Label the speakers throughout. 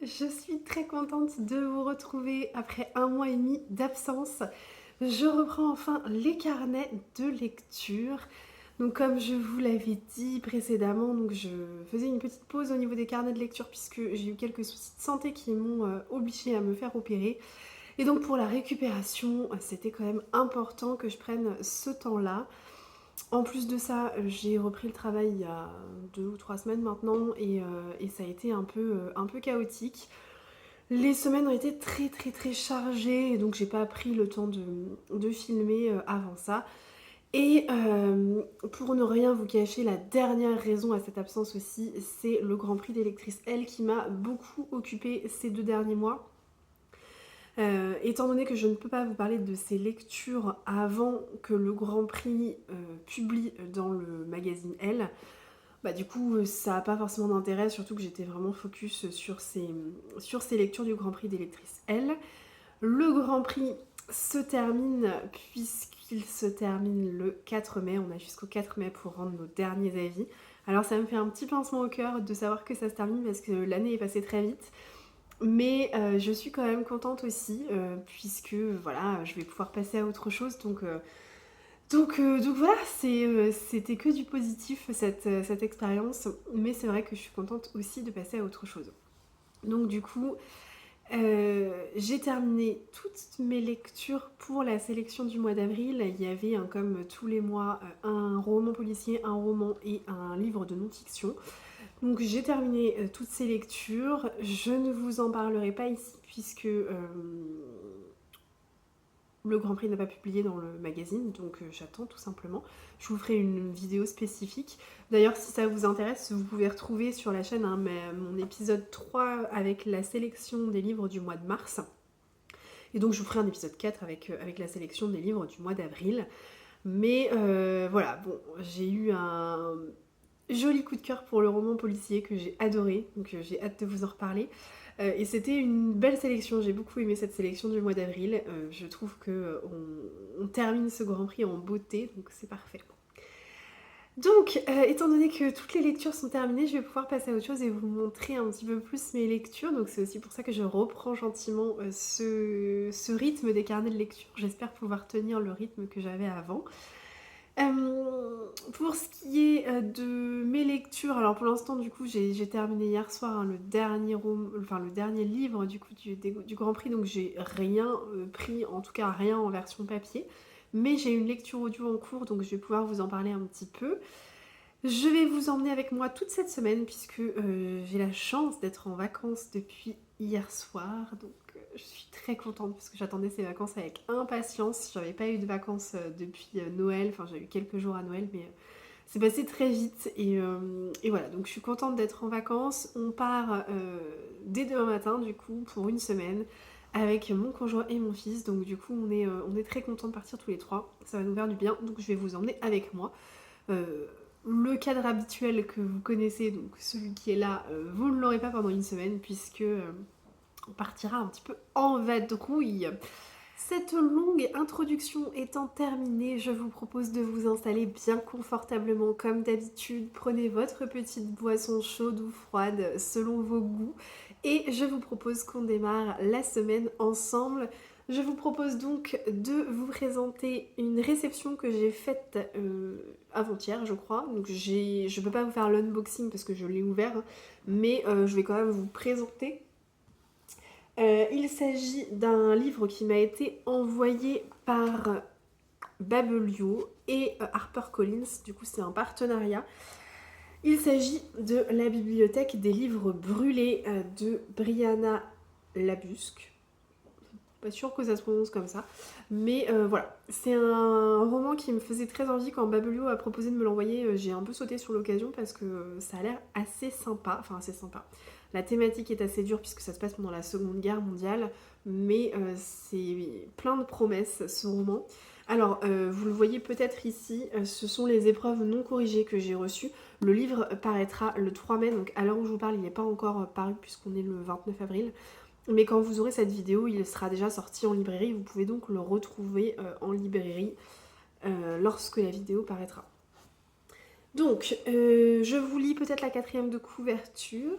Speaker 1: Je suis très contente de vous retrouver après un mois et demi d'absence. Je reprends enfin les carnets de lecture. Donc comme je vous l'avais dit précédemment, donc je faisais une petite pause au niveau des carnets de lecture puisque j'ai eu quelques soucis de santé qui m'ont obligée à me faire opérer. Et donc pour la récupération, c'était quand même important que je prenne ce temps-là. En plus de ça, j'ai repris le travail il y a 2 ou 3 semaines maintenant et ça a été un peu chaotique. Les semaines ont été très très très chargées, donc j'ai pas pris le temps de filmer avant ça. Et pour ne rien vous cacher, la dernière raison à cette absence aussi, c'est le Grand Prix d'électrice L qui m'a beaucoup occupée ces 2 derniers mois. Étant donné que je ne peux pas vous parler de ces lectures avant que le Grand Prix publie dans le magazine Elle, bah du coup ça n'a pas forcément d'intérêt, surtout que j'étais vraiment focus sur ces lectures du Grand Prix d'électrice Elle. Le Grand Prix se termine puisqu'il se termine le 4 mai, on a jusqu'au 4 mai pour rendre nos derniers avis. Alors ça me fait un petit pincement au cœur de savoir que ça se termine parce que l'année est passée très vite. Mais je suis quand même contente aussi, puisque voilà, je vais pouvoir passer à autre chose. Donc voilà, c'était que du positif cette expérience. Mais c'est vrai que je suis contente aussi de passer à autre chose. Donc du coup, j'ai terminé toutes mes lectures pour la sélection du mois d'avril. Il y avait, comme tous les mois, un roman policier, un roman et un livre de non-fiction. Donc j'ai terminé toutes ces lectures. Je ne vous en parlerai pas ici puisque le Grand Prix n'a pas publié dans le magazine, donc j'attends tout simplement. Je vous ferai une vidéo spécifique. D'ailleurs, si ça vous intéresse, vous pouvez retrouver sur la chaîne mon épisode 3 avec la sélection des livres du mois de mars. Et donc je vous ferai un épisode 4 avec la sélection des livres du mois d'avril. Mais voilà, bon, j'ai eu un joli coup de cœur pour le roman policier que j'ai adoré, donc j'ai hâte de vous en reparler. Et c'était une belle sélection, j'ai beaucoup aimé cette sélection du mois d'avril. Je trouve que on termine ce Grand Prix en beauté, donc c'est parfait. Donc, étant donné que toutes les lectures sont terminées, je vais pouvoir passer à autre chose et vous montrer un petit peu plus mes lectures. Donc c'est aussi pour ça que je reprends gentiment ce rythme des carnets de lecture. J'espère pouvoir tenir le rythme que j'avais avant. Pour ce qui est de mes lectures, alors pour l'instant du coup j'ai terminé hier soir le dernier livre du coup du Grand Prix, donc j'ai rien pris, en tout cas rien en version papier, mais j'ai une lecture audio en cours, donc je vais pouvoir vous en parler un petit peu. Je vais vous emmener avec moi toute cette semaine puisque j'ai la chance d'être en vacances depuis hier soir, donc je suis très contente parce que j'attendais ces vacances avec impatience. J'avais pas eu de vacances depuis Noël, enfin j'ai eu quelques jours à Noël, mais c'est passé très vite et voilà, donc je suis contente d'être en vacances. On part dès demain matin du coup pour une semaine avec mon conjoint et mon fils, donc du coup on est très contents de partir tous les trois, ça va nous faire du bien, donc je vais vous emmener avec moi. Euh, le cadre habituel que vous connaissez, donc celui qui est là, vous ne l'aurez pas pendant une semaine puisque on partira un petit peu en vadrouille. Cette longue introduction étant terminée, je vous propose de vous installer bien confortablement comme d'habitude. Prenez votre petite boisson chaude ou froide selon vos goûts et je vous propose qu'on démarre la semaine ensemble. Je vous propose donc de vous présenter une réception que j'ai faite avant-hier, je crois. Donc je ne peux pas vous faire l'unboxing parce que je l'ai ouvert, hein, mais je vais quand même vous présenter. Il s'agit d'un livre qui m'a été envoyé par Babelio et HarperCollins, du coup c'est un partenariat. Il s'agit de la bibliothèque des livres brûlés de Brianna Labusque. Pas sûre que ça se prononce comme ça, mais voilà. C'est un roman qui me faisait très envie quand Babelio a proposé de me l'envoyer. J'ai un peu sauté sur l'occasion parce que ça a l'air assez sympa, enfin assez sympa. La thématique est assez dure puisque ça se passe pendant la Seconde Guerre mondiale, mais c'est plein de promesses ce roman. Alors, vous le voyez peut-être ici, ce sont les épreuves non corrigées que j'ai reçues. Le livre paraîtra le 3 mai, donc à l'heure où je vous parle, il n'est pas encore paru puisqu'on est le 29 avril. Mais quand vous aurez cette vidéo, il sera déjà sorti en librairie. Vous pouvez donc le retrouver en librairie lorsque la vidéo paraîtra. Donc, je vous lis peut-être la quatrième de couverture.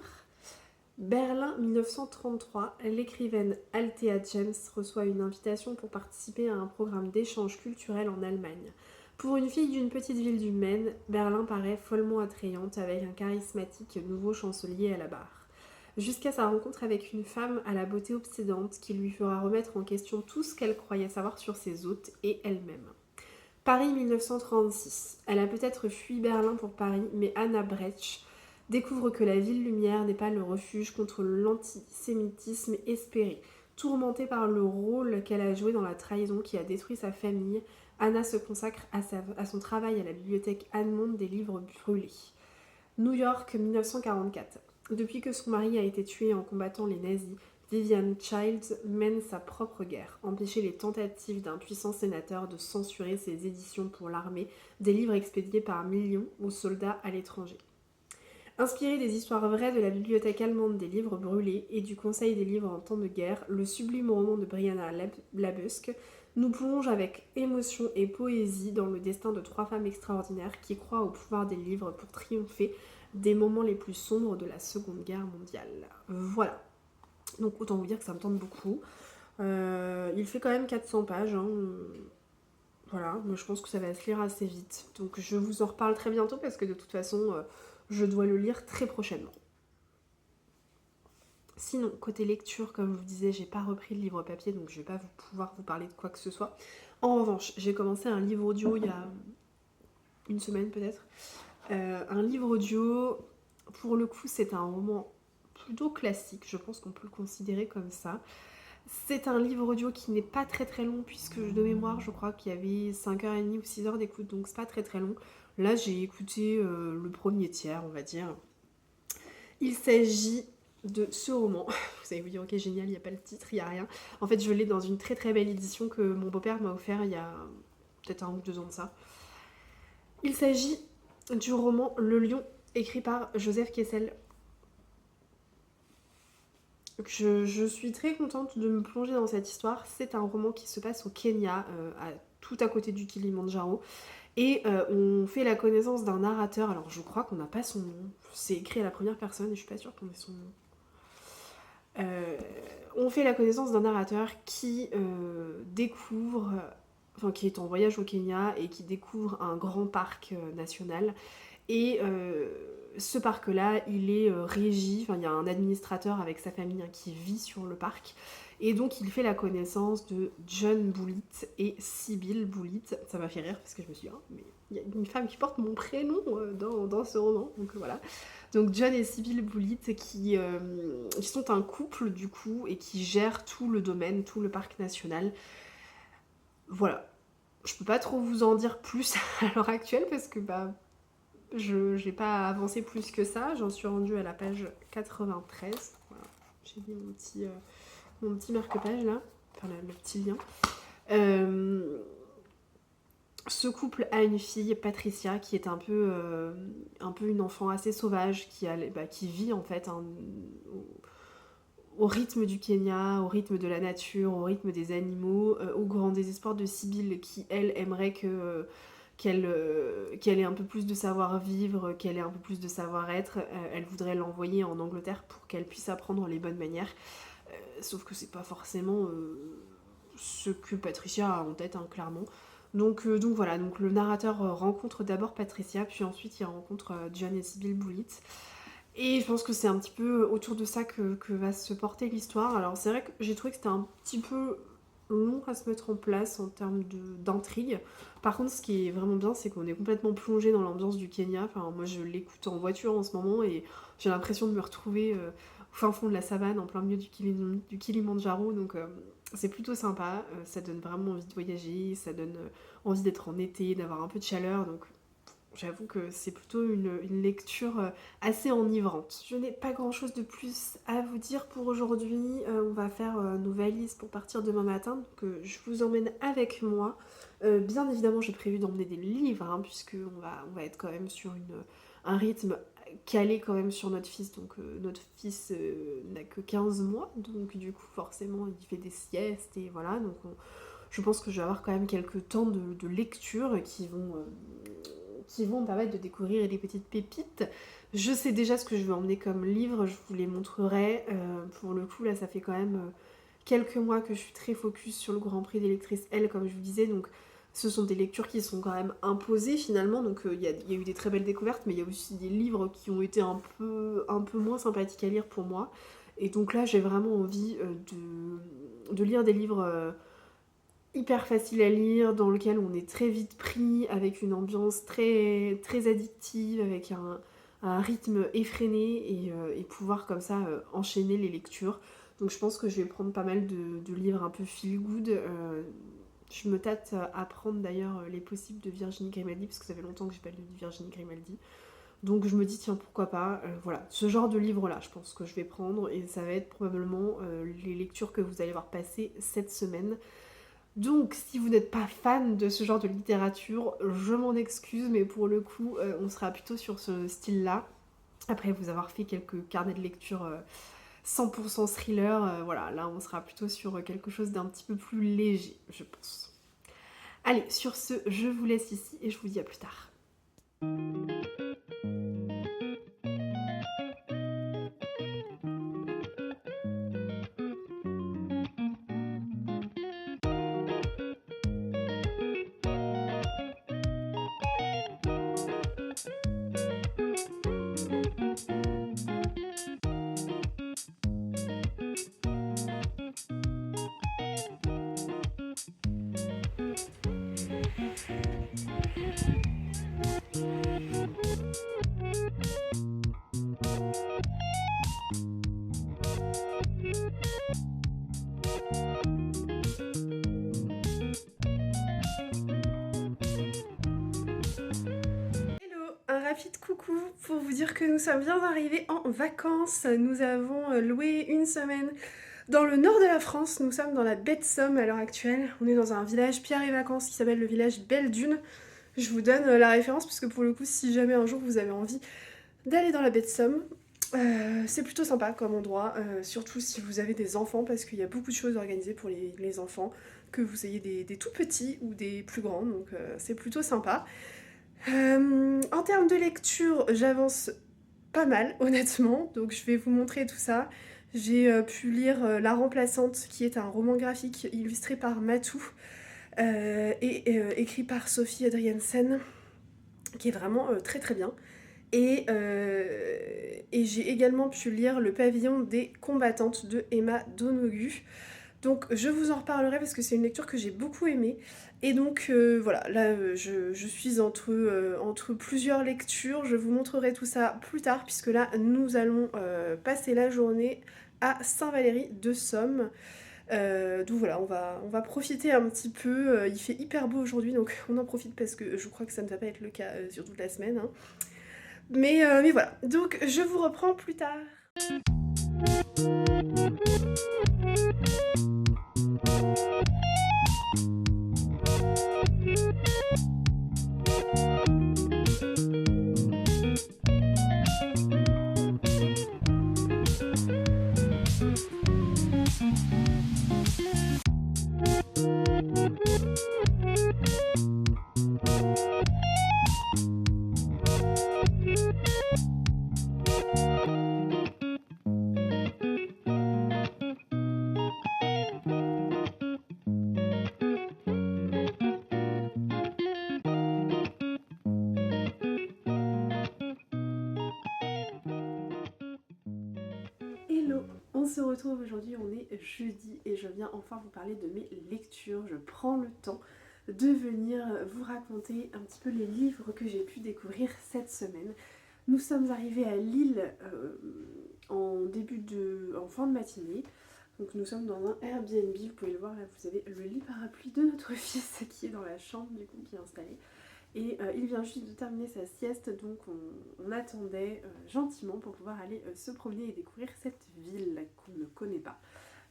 Speaker 1: Berlin 1933, l'écrivaine Althea James reçoit une invitation pour participer à un programme d'échange culturel en Allemagne. Pour une fille d'une petite ville du Maine, Berlin paraît follement attrayante avec un charismatique nouveau chancelier à la barre. Jusqu'à sa rencontre avec une femme à la beauté obsédante qui lui fera remettre en question tout ce qu'elle croyait savoir sur ses hôtes et elle-même. Paris 1936. Elle a peut-être fui Berlin pour Paris, mais Anna Brecht découvre que la ville lumière n'est pas le refuge contre l'antisémitisme espéré. Tourmentée par le rôle qu'elle a joué dans la trahison qui a détruit sa famille, Anna se consacre à son travail à la bibliothèque allemande des livres brûlés. New York 1944. Depuis que son mari a été tué en combattant les nazis, Vivian Childs mène sa propre guerre, empêcher les tentatives d'un puissant sénateur de censurer ses éditions pour l'armée, des livres expédiés par millions aux soldats à l'étranger. Inspiré des histoires vraies de la bibliothèque allemande des livres brûlés et du Conseil des livres en temps de guerre, le sublime roman de Brianna Labusk nous plonge avec émotion et poésie dans le destin de 3 femmes extraordinaires qui croient au pouvoir des livres pour triompher des moments les plus sombres de la Seconde Guerre mondiale. Voilà. Donc autant vous dire que ça me tente beaucoup. Il fait quand même 400 pages. Hein. Voilà, mais je pense que ça va se lire assez vite. Donc je vous en reparle très bientôt parce que de toute façon, je dois le lire très prochainement. Sinon, côté lecture, comme je vous disais, j'ai pas repris le livre papier, donc je vais pas pouvoir vous parler de quoi que ce soit. En revanche, j'ai commencé un livre audio il y a une semaine peut-être. Un livre audio, pour le coup, c'est un roman plutôt classique, je pense qu'on peut le considérer comme ça. C'est un livre audio qui n'est pas très très long, puisque de mémoire, je crois qu'il y avait 5h30 ou 6 heures d'écoute, donc c'est pas très très long. Là, j'ai écouté le premier tiers, on va dire. Il s'agit de ce roman. Vous allez vous dire, ok, génial, il n'y a pas le titre, il n'y a rien. En fait, je l'ai dans une très très belle édition que mon beau-père m'a offert il y a peut-être 1 ou 2 ans de ça. Il s'agit du roman Le Lion, écrit par Joseph Kessel. Je suis très contente de me plonger dans cette histoire. C'est un roman qui se passe au Kenya, tout à côté du Kilimandjaro. Et on fait la connaissance d'un narrateur. Alors je crois qu'on n'a pas son nom. C'est écrit à la première personne et je suis pas sûre qu'on ait son nom. On fait la connaissance d'un narrateur qui découvre, enfin qui est en voyage au Kenya et qui découvre un grand parc national. Et ce parc-là, il est régi, enfin il y a un administrateur avec sa famille hein, qui vit sur le parc. Et donc il fait la connaissance de John Boulit et Sibyl Boulit. Ça m'a fait rire parce que je me suis dit, oh, mais il y a une femme qui porte mon prénom dans ce roman. Donc voilà. Donc John et Sibyl Boulit qui sont un couple du coup et qui gèrent tout le domaine, tout le parc national. Voilà. Je peux pas trop vous en dire plus à l'heure actuelle parce que bah je n'ai pas avancé plus que ça, j'en suis rendue à la page 93. Voilà. J'ai mis mon petit marque-page là, enfin le petit lien. Ce couple a une fille, Patricia, qui est un peu une enfant assez sauvage, qui vit en fait au rythme du Kenya, au rythme de la nature, au rythme des animaux, au grand désespoir de Sibyl, qui elle aimerait qu'elle ait un peu plus de savoir-vivre, qu'elle ait un peu plus de savoir-être. Elle voudrait l'envoyer en Angleterre pour qu'elle puisse apprendre les bonnes manières. Sauf que c'est pas forcément ce que Patricia a en tête, hein, clairement. Donc voilà, donc le narrateur rencontre d'abord Patricia, puis ensuite il rencontre John et Sibyl Boulit. Et je pense que c'est un petit peu autour de ça que va se porter l'histoire. Alors c'est vrai que j'ai trouvé que c'était un petit peu long à se mettre en place en termes d'intrigue. Par contre, ce qui est vraiment bien, c'est qu'on est complètement plongé dans l'ambiance du Kenya. Enfin, moi, je l'écoute en voiture en ce moment et j'ai l'impression de me retrouver au fin fond de la savane, en plein milieu du Kilimandjaro. Donc, c'est plutôt sympa. Ça donne vraiment envie de voyager, ça donne envie d'être en été, d'avoir un peu de chaleur. Donc, j'avoue que c'est plutôt une lecture assez enivrante. Je n'ai pas grand chose de plus à vous dire pour aujourd'hui. On va faire nos valises pour partir demain matin. Donc je vous emmène avec moi. Bien évidemment, j'ai prévu d'emmener des livres, hein, puisqu'on va être quand même sur un rythme calé quand même sur notre fils. Donc notre fils n'a que 15 mois. Donc du coup, forcément, il fait des siestes et voilà. Donc je pense que je vais avoir quand même quelques temps de lecture qui vont me permettre de découvrir des petites pépites. Je sais déjà ce que je vais emmener comme livre, je vous les montrerai. Pour le coup, là, ça fait quand même quelques mois que je suis très focus sur le Grand Prix des lectrices L, comme je vous disais. Donc, ce sont des lectures qui sont quand même imposées finalement. Donc, il y a eu des très belles découvertes, mais il y a aussi des livres qui ont été un peu moins sympathiques à lire pour moi. Et donc là, j'ai vraiment envie de lire des livres hyper faciles à lire, dans lesquels on est très vite pris, avec une ambiance très, très addictive, avec un rythme effréné et pouvoir comme ça enchaîner les lectures. Donc je pense que je vais prendre pas mal de livres un peu feel good. Je me tâte à prendre d'ailleurs Les Possibles de Virginie Grimaldi, parce que ça fait longtemps que j'ai pas lu de Virginie Grimaldi. Donc je me dis tiens pourquoi pas, voilà, ce genre de livre là je pense que je vais prendre et ça va être probablement les lectures que vous allez voir passer cette semaine. Donc si vous n'êtes pas fan de ce genre de littérature, je m'en excuse mais pour le coup on sera plutôt sur ce style là. Après vous avoir fait quelques carnets de lecture 100% thriller, voilà, là on sera plutôt sur quelque chose d'un petit peu plus léger je pense. Allez, sur ce, je vous laisse ici et je vous dis à plus tard. Hello, un rapide coucou pour vous dire que nous sommes bien arrivés en vacances. Nous avons loué une semaine dans le nord de la France. Nous sommes dans la baie de Somme à l'heure actuelle. On est dans un village Pierre et Vacances qui s'appelle le village Belle Dune. Je vous donne la référence parce que pour le coup, si jamais un jour vous avez envie d'aller dans la baie de Somme, c'est plutôt sympa comme endroit, surtout si vous avez des enfants parce qu'il y a beaucoup de choses organisées pour les enfants, que vous ayez des tout petits ou des plus grands, donc c'est plutôt sympa. En termes de lecture, j'avance pas mal, honnêtement, donc je vais vous montrer tout ça. J'ai pu lire La Remplaçante, qui est un roman graphique illustré par Matou et écrit par Sophie Adriensen, qui est vraiment très très bien. Et j'ai également pu lire Le Pavillon des combattantes de Emma Donoghue. Donc je vous en reparlerai parce que c'est une lecture que j'ai beaucoup aimée. Et donc voilà, là je suis entre plusieurs lectures. Je vous montrerai tout ça plus tard puisque là nous allons passer la journée à Saint-Valery de Somme. Donc voilà, on va profiter un petit peu. Il fait hyper beau aujourd'hui donc on en profite parce que je crois que ça ne va pas être le cas sur toute la semaine, hein. Mais voilà, donc je vous reprends plus tard. Hello, on se retrouve aujourd'hui, on est jeudi et je viens enfin vous parler de mes lectures. Je prends le temps de venir vous raconter un petit peu les livres que j'ai pu découvrir cette semaine. Nous sommes arrivés à Lille en fin de matinée. Donc nous sommes dans un Airbnb, vous pouvez le voir là, vous avez le lit parapluie de notre fils qui est dans la chambre du coup qui est installé. Et il vient juste de terminer sa sieste, donc on attendait gentiment pour pouvoir aller se promener et découvrir cette ville qu'on ne connaît pas.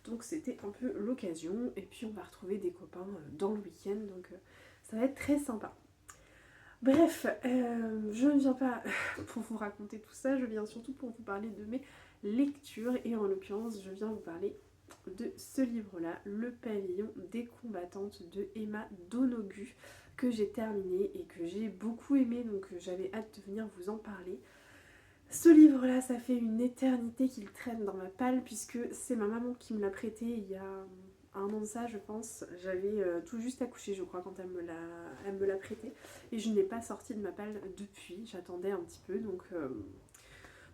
Speaker 1: Donc c'était un peu l'occasion, et puis on va retrouver des copains dans le week-end, donc ça va être très sympa. Bref, je ne viens pas pour vous raconter tout ça, je viens surtout pour vous parler de mes lectures, et en l'occurrence je viens vous parler de ce livre-là, Le Pavillon des combattantes de Emma Donoghue, que j'ai terminé et que j'ai beaucoup aimé, donc j'avais hâte de venir vous en parler. Ce livre-là, ça fait une éternité qu'il traîne dans ma palle puisque c'est ma maman qui me l'a prêté il y a un an de ça, je pense. J'avais tout juste accouché, je crois, quand elle me l'a prêté. Et je ne l'ai pas sorti de ma palle depuis. J'attendais un petit peu, donc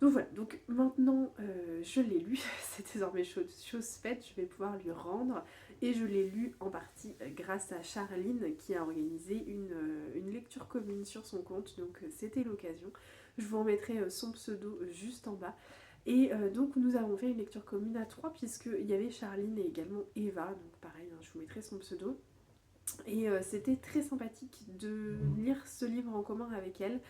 Speaker 1: voilà. Donc maintenant, je l'ai lu. C'est désormais chose faite. Je vais pouvoir lui rendre. Et je l'ai lu en partie grâce à Charline qui a organisé une lecture commune sur son compte. Donc c'était l'occasion. Je vous remettrai son pseudo juste en bas. Et donc nous avons fait une lecture commune à trois puisqu'il y avait Charline et également Eva. Donc pareil, hein, je vous mettrai son pseudo. Et c'était très sympathique de lire ce livre en commun avec elles.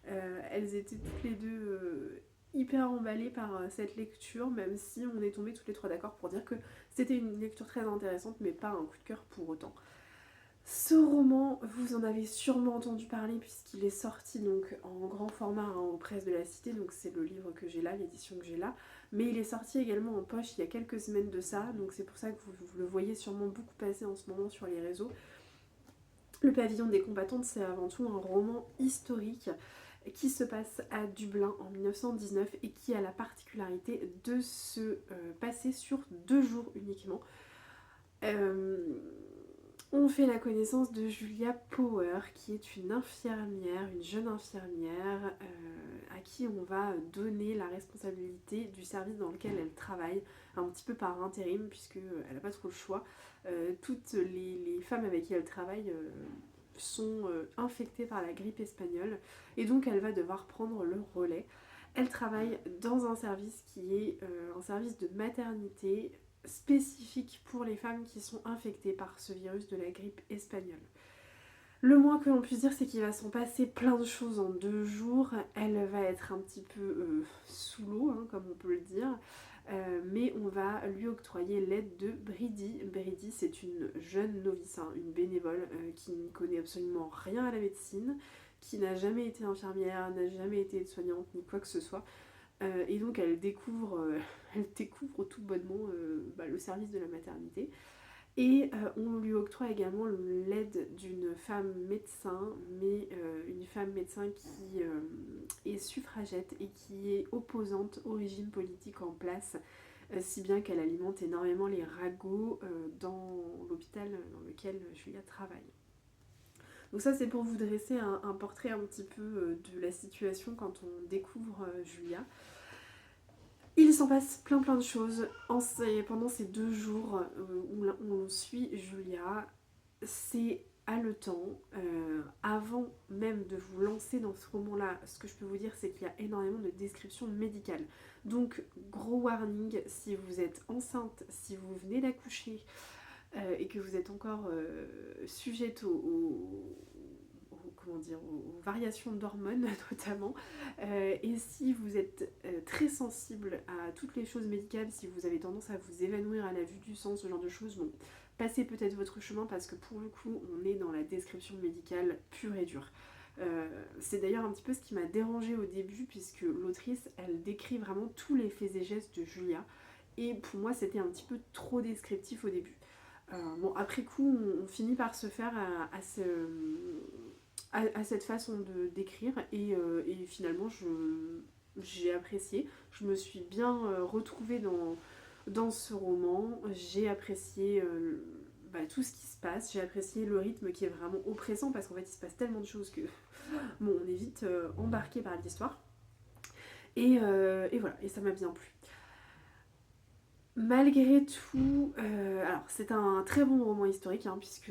Speaker 1: Elles étaient toutes les deux hyper emballées par cette lecture, même si on est tombés toutes les trois d'accord pour dire que c'était une lecture très intéressante, mais pas un coup de cœur pour autant. Ce roman, vous en avez sûrement entendu parler puisqu'il est sorti donc en grand format hein, aux presses de la Cité, donc c'est le livre que j'ai là, l'édition que j'ai là, mais il est sorti également en poche il y a quelques semaines de ça, donc c'est pour ça que vous le voyez sûrement beaucoup passer en ce moment sur les réseaux. Le Pavillon des combattantes, c'est avant tout un roman historique qui se passe à Dublin en 1919 et qui a la particularité de se passer sur 2 jours uniquement. Euh, on fait la connaissance de Julia Power, qui est une infirmière, une jeune infirmière, à qui on va donner la responsabilité du service dans lequel elle travaille, un petit peu par intérim, puisqu'elle n'a pas trop le choix. Toutes les femmes avec qui elle travaille sont infectées par la grippe espagnole, et donc elle va devoir prendre le relais. Elle travaille dans un service qui est un service de maternité spécifique pour les femmes qui sont infectées par ce virus de la grippe espagnole. Le moins que l'on puisse dire, c'est qu'il va s'en passer plein de choses en 2 jours. Elle va être un petit peu sous l'eau, hein, comme on peut le dire. Mais on va lui octroyer l'aide de Bridie. Bridie, c'est une jeune novice, hein, une bénévole qui ne connaît absolument rien à la médecine, qui n'a jamais été infirmière, n'a jamais été aide-soignante, ni quoi que ce soit. Et donc elle découvre tout bonnement le service de la maternité. Et on lui octroie également l'aide d'une femme médecin, mais une femme médecin qui est suffragette et qui est opposante au régime politique en place, si bien qu'elle alimente énormément les ragots dans l'hôpital dans lequel Julia travaille. Donc ça c'est pour vous dresser un portrait un petit peu de la situation quand on découvre Julia. Il s'en passe plein de choses pendant ces 2 jours où on suit Julia. C'est haletant. Avant même de vous lancer dans ce roman-là, ce que je peux vous dire, c'est qu'il y a énormément de descriptions médicales. Donc, gros warning, si vous êtes enceinte, si vous venez d'accoucher et que vous êtes encore sujette aux variations d'hormones notamment. Et si vous êtes très sensible à toutes les choses médicales, si vous avez tendance à vous évanouir à la vue du sang, ce genre de choses, bon, passez peut-être votre chemin parce que pour le coup, on est dans la description médicale pure et dure. C'est d'ailleurs un petit peu ce qui m'a dérangée au début puisque l'autrice, elle décrit vraiment tous les faits et gestes de Julia. Et pour moi, c'était un petit peu trop descriptif au début. Bon, après coup, on finit par se faire à cette façon de d'écrire et finalement j'ai apprécié. Je me suis bien retrouvée dans ce roman. J'ai apprécié tout ce qui se passe. J'ai apprécié le rythme qui est vraiment oppressant parce qu'en fait il se passe tellement de choses que bon, on est vite embarqué par l'histoire. Et voilà, et ça m'a bien plu. Malgré tout, alors c'est un très bon roman historique, hein, puisque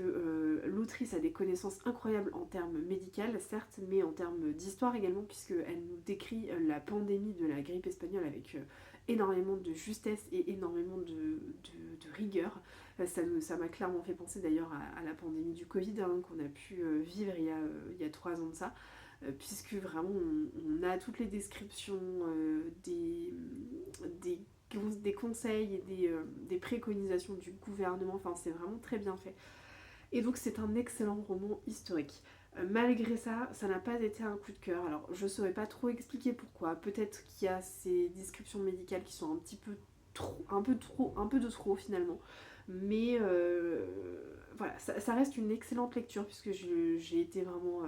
Speaker 1: l'autrice a des connaissances incroyables en termes médicaux, certes, mais en termes d'histoire également, puisqu'elle nous décrit la pandémie de la grippe espagnole avec énormément de justesse et énormément de rigueur. Ça m'a clairement fait penser d'ailleurs à la pandémie du Covid hein, qu'on a pu vivre il y a 3 ans de ça. Puisque vraiment on a toutes les descriptions des conseils et des préconisations du gouvernement, enfin c'est vraiment très bien fait. Et donc c'est un excellent roman historique. Malgré ça, ça n'a pas été un coup de cœur. Alors je saurais pas trop expliquer pourquoi. Peut-être qu'il y a ces descriptions médicales qui sont un petit peu trop, un peu de trop finalement. Mais voilà, ça reste une excellente lecture puisque j'ai été vraiment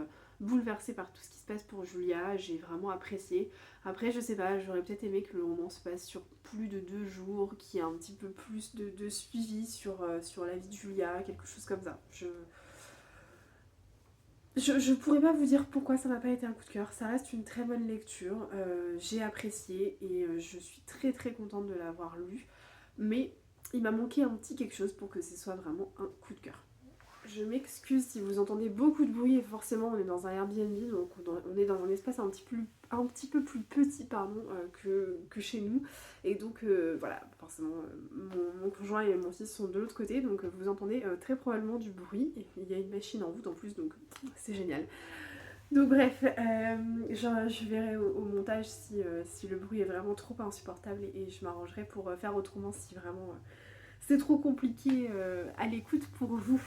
Speaker 1: bouleversée par tout ce qui se passe pour Julia, j'ai vraiment apprécié. Après je sais pas, j'aurais peut-être aimé que le roman se passe sur plus de 2 jours, qu'il y ait un petit peu plus de suivi sur la vie de Julia, quelque chose comme ça. Je pourrais pas vous dire pourquoi ça n'a pas été un coup de cœur, ça reste une très bonne lecture, j'ai apprécié et je suis très très contente de l'avoir lu, mais il m'a manqué un petit quelque chose pour que ce soit vraiment un coup de cœur. Je m'excuse si vous entendez beaucoup de bruit et forcément on est dans un Airbnb donc on est dans un espace un petit peu plus petit pardon, que chez nous et donc voilà forcément mon conjoint et mon fils sont de l'autre côté donc vous entendez très probablement du bruit et il y a une machine en route en plus donc c'est génial. Donc bref, je verrai au montage si le bruit est vraiment trop insupportable et je m'arrangerai pour faire autrement si vraiment c'est trop compliqué à l'écoute pour vous.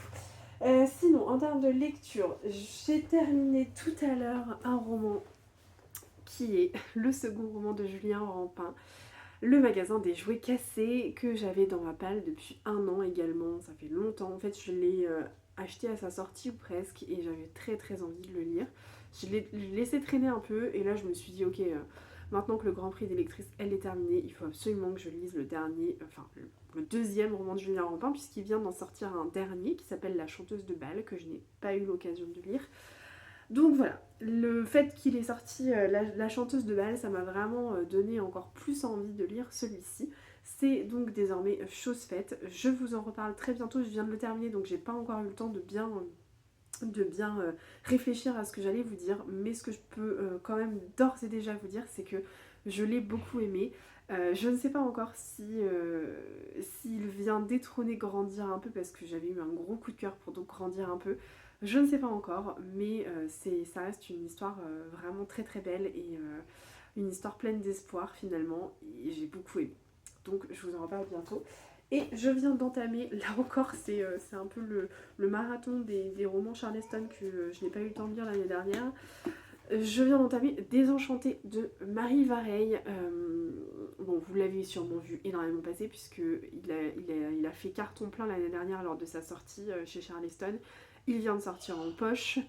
Speaker 1: Sinon, en termes de lecture, j'ai terminé tout à l'heure un roman qui est le second roman de Julien Rampin, Le magasin des jouets cassés, que j'avais dans ma palle depuis 1 an également. Ça fait longtemps. En fait, je l'ai acheté à sa sortie ou presque et j'avais très très envie de le lire. Je l'ai laissé traîner un peu et là je me suis dit ok, maintenant que le Grand Prix des lectrices elle est terminé, il faut absolument que je lise le dernier, enfin le deuxième roman de Julien Rampin puisqu'il vient d'en sortir un dernier qui s'appelle La chanteuse de bal que je n'ai pas eu l'occasion de lire. Donc voilà, le fait qu'il ait sorti la chanteuse de bal, ça m'a vraiment donné encore plus envie de lire celui-ci. C'est donc désormais chose faite. Je vous en reparle très bientôt, je viens de le terminer donc j'ai pas encore eu le temps de bien réfléchir à ce que j'allais vous dire, mais ce que je peux quand même d'ores et déjà vous dire, c'est que je l'ai beaucoup aimé. Je ne sais pas encore s'il vient détrôner Grandir un peu, parce que j'avais eu un gros coup de cœur pour donc Grandir un peu. Je ne sais pas encore, mais ça reste une histoire vraiment très très belle et une histoire pleine d'espoir finalement, et j'ai beaucoup aimé. Donc je vous en reparle bientôt. Et je viens d'entamer, là encore c'est un peu le marathon des romans Charleston que je n'ai pas eu le temps de lire l'année dernière. Je viens d'entamer Désenchantée de Marie Vareille. Bon, vous l'avez sûrement vu énormément passer puisqu'il a fait carton plein l'année dernière lors de sa sortie chez Charleston. Il vient de sortir en poche.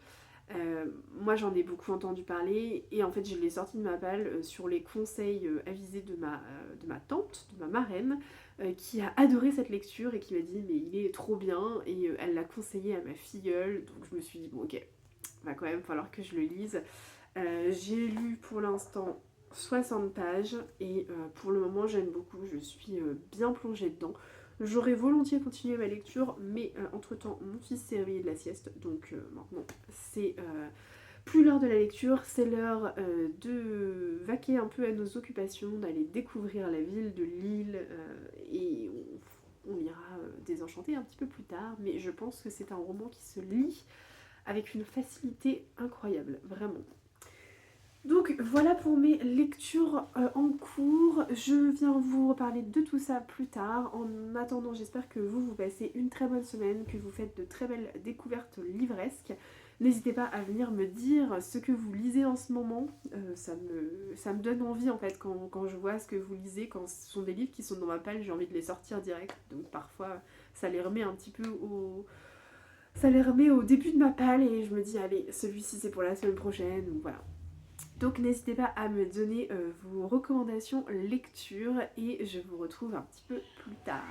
Speaker 1: Moi j'en ai beaucoup entendu parler et en fait je l'ai sorti de ma palle sur les conseils avisés de ma tante, de ma marraine, qui a adoré cette lecture et qui m'a dit mais il est trop bien et elle l'a conseillé à ma filleule, donc je me suis dit bon ok, va quand même falloir que je le lise. J'ai lu pour l'instant 60 pages et pour le moment j'aime beaucoup, je suis bien plongée dedans. J'aurais volontiers continué ma lecture, mais entre temps mon fils s'est réveillé de la sieste, donc maintenant c'est plus l'heure de la lecture, c'est l'heure de vaquer un peu à nos occupations, d'aller découvrir la ville de Lille et on lira Désenchanté un petit peu plus tard, mais je pense que c'est un roman qui se lit avec une facilité incroyable, vraiment. Donc voilà pour mes lectures en cours, je viens vous reparler de tout ça plus tard. En attendant, j'espère que vous passez une très bonne semaine, que vous faites de très belles découvertes livresques. N'hésitez pas à venir me dire ce que vous lisez en ce moment, ça me donne envie en fait quand je vois ce que vous lisez, quand ce sont des livres qui sont dans ma palle, j'ai envie de les sortir direct, donc parfois ça les remet un petit peu ça les remet au début de ma palle et je me dis allez, celui-ci c'est pour la semaine prochaine, ou voilà. Donc n'hésitez pas à me donner vos recommandations lecture et je vous retrouve un petit peu plus tard.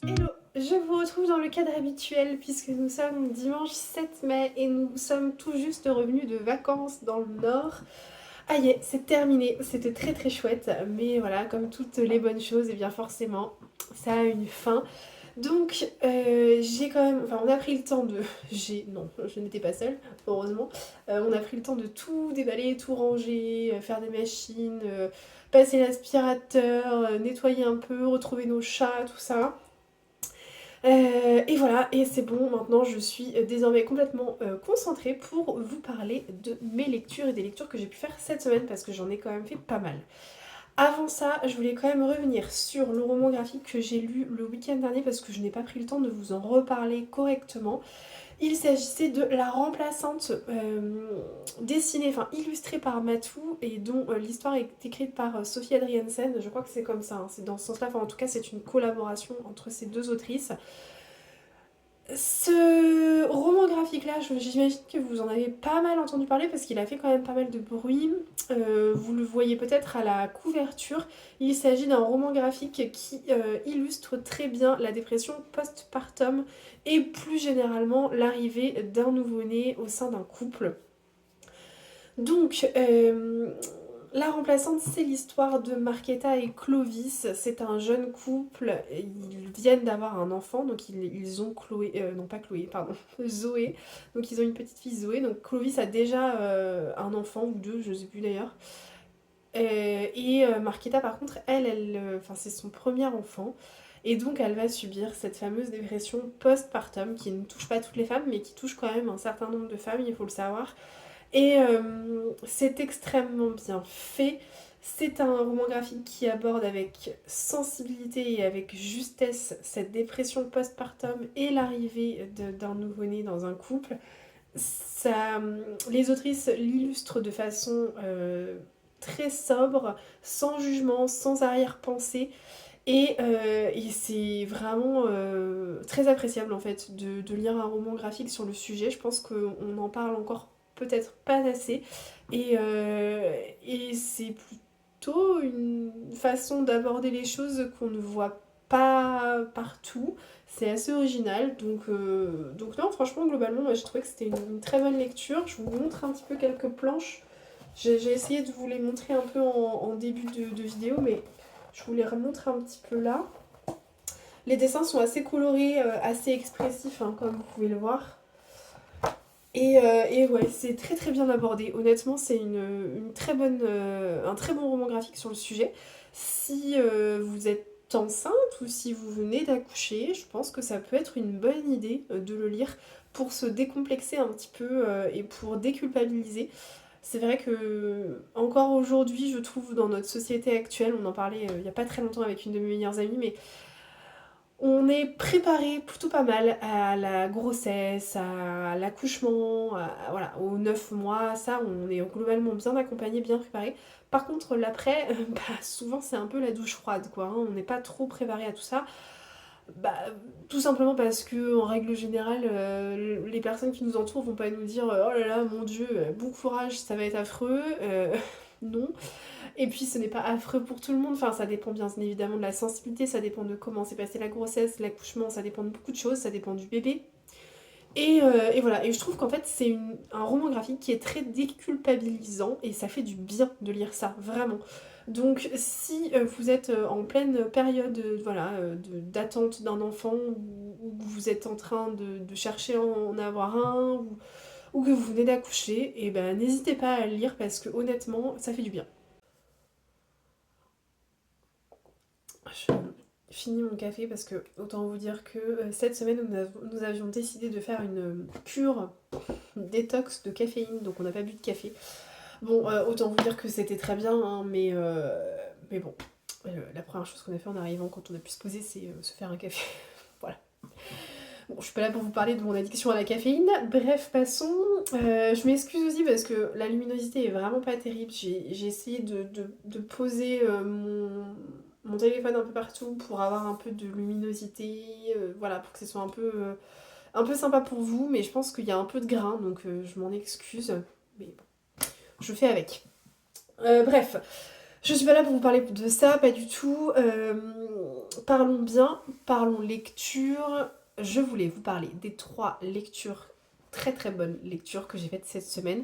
Speaker 1: Hello, je vous retrouve dans le cadre habituel puisque nous sommes dimanche 7 mai et nous sommes tout juste revenus de vacances dans le nord. Ah y est, c'est terminé, c'était très très chouette, mais voilà, comme toutes les bonnes choses, et bien forcément, ça a une fin. Donc j'ai quand même, enfin on a pris le temps de, non, je n'étais pas seule, heureusement, on a pris le temps de tout déballer, tout ranger, faire des machines, passer l'aspirateur, nettoyer un peu, retrouver nos chats, tout ça. Et voilà, et c'est bon, maintenant je suis désormais complètement concentrée pour vous parler de mes lectures et des lectures que j'ai pu faire cette semaine parce que j'en ai quand même fait pas mal. Avant ça, je voulais quand même revenir sur le roman graphique que j'ai lu le week-end dernier parce que je n'ai pas pris le temps de vous en reparler correctement. Il s'agissait de La Remplaçante, dessinée, enfin illustrée par Matou et dont l'histoire est écrite par Sophie Adriensen. Je crois que c'est comme ça, hein, c'est dans ce sens-là. Enfin, en tout cas, c'est une collaboration entre ces deux autrices. Ce roman graphique-là, j'imagine que vous en avez pas mal entendu parler parce qu'il a fait quand même pas mal de bruit. Vous le voyez peut-être à la couverture. Il s'agit d'un roman graphique qui illustre très bien la dépression postpartum et plus généralement l'arrivée d'un nouveau-né au sein d'un couple. Donc, la remplaçante, c'est l'histoire de Markéta et Clovis. C'est un jeune couple. Ils viennent d'avoir un enfant, donc ils ont Chloé, non pas Chloé, pardon, Zoé. Donc ils ont une petite fille Zoé. Donc Clovis a déjà un enfant ou deux, je sais plus d'ailleurs. Et Markéta, par contre, enfin c'est son premier enfant. Et donc elle va subir cette fameuse dépression postpartum qui ne touche pas toutes les femmes, mais qui touche quand même un certain nombre de femmes, il faut le savoir. Et c'est extrêmement bien fait. C'est un roman graphique qui aborde avec sensibilité et avec justesse cette dépression postpartum et l'arrivée d'un nouveau-né dans un couple. Ça, les autrices l'illustrent de façon très sobre, sans jugement, sans arrière-pensée. Et c'est vraiment très appréciable en fait de lire un roman graphique sur le sujet. Je pense qu'on en parle encore peut-être pas assez. Et c'est plutôt une façon d'aborder les choses qu'on ne voit pas partout. C'est assez original. Donc non, franchement, globalement, moi j'ai trouvé que c'était une très bonne lecture. Je vous montre un petit peu quelques planches. J'ai essayé de vous les montrer un peu en début de vidéo, mais je vous les remontre un petit peu là. Les dessins sont assez colorés, assez expressifs, hein, comme vous pouvez le voir. Et ouais, c'est très très bien abordé. Honnêtement, c'est une très bonne, un très bon roman graphique sur le sujet. Si vous êtes enceinte ou si vous venez d'accoucher, je pense que ça peut être une bonne idée de le lire pour se décomplexer un petit peu et pour déculpabiliser. C'est vrai que encore aujourd'hui, je trouve dans notre société actuelle, on en parlait il n'y a pas très longtemps avec une de mes meilleures amies, mais on est préparé plutôt pas mal à la grossesse, à l'accouchement, voilà, aux 9 mois, ça, on est globalement bien accompagné, bien préparé. Par contre, l'après, bah, souvent c'est un peu la douche froide, quoi, hein, on n'est pas trop préparé à tout ça. Bah, tout simplement parce que, en règle générale, les personnes qui nous entourent vont pas nous dire oh là là, mon dieu, bon courage, ça va être affreux. Non. Et puis ce n'est pas affreux pour tout le monde, enfin ça dépend bien évidemment de la sensibilité, ça dépend de comment s'est passée la grossesse, l'accouchement, ça dépend de beaucoup de choses, ça dépend du bébé. Et voilà, et je trouve qu'en fait c'est un roman graphique qui est très déculpabilisant et ça fait du bien de lire ça, vraiment. Donc si vous êtes en pleine période voilà, d'attente d'un enfant ou que vous êtes en train de chercher à en avoir un ou que vous venez d'accoucher, et ben n'hésitez pas à le lire parce que honnêtement ça fait du bien. Je finis mon café parce que autant vous dire que cette semaine nous avions décidé de faire une cure détox de caféine, donc on n'a pas bu de café. Bon, autant vous dire que c'était très bien, hein, mais bon, la première chose qu'on a fait en arrivant quand on a pu se poser, c'est se faire un café. Voilà. Bon, je suis pas là pour vous parler de mon addiction à la caféine. Bref, passons. Je m'excuse aussi parce que la luminosité est vraiment pas terrible. J'ai essayé de poser mon téléphone un peu partout pour avoir un peu de luminosité. Voilà, pour que ce soit un peu sympa pour vous. Mais je pense qu'il y a un peu de grain, donc je m'en excuse. Mais bon, je fais avec. Bref, je suis pas là pour vous parler de ça, pas du tout. Parlons bien, parlons lecture. Je voulais vous parler des 3 lectures, très très bonnes lectures que j'ai faites cette semaine.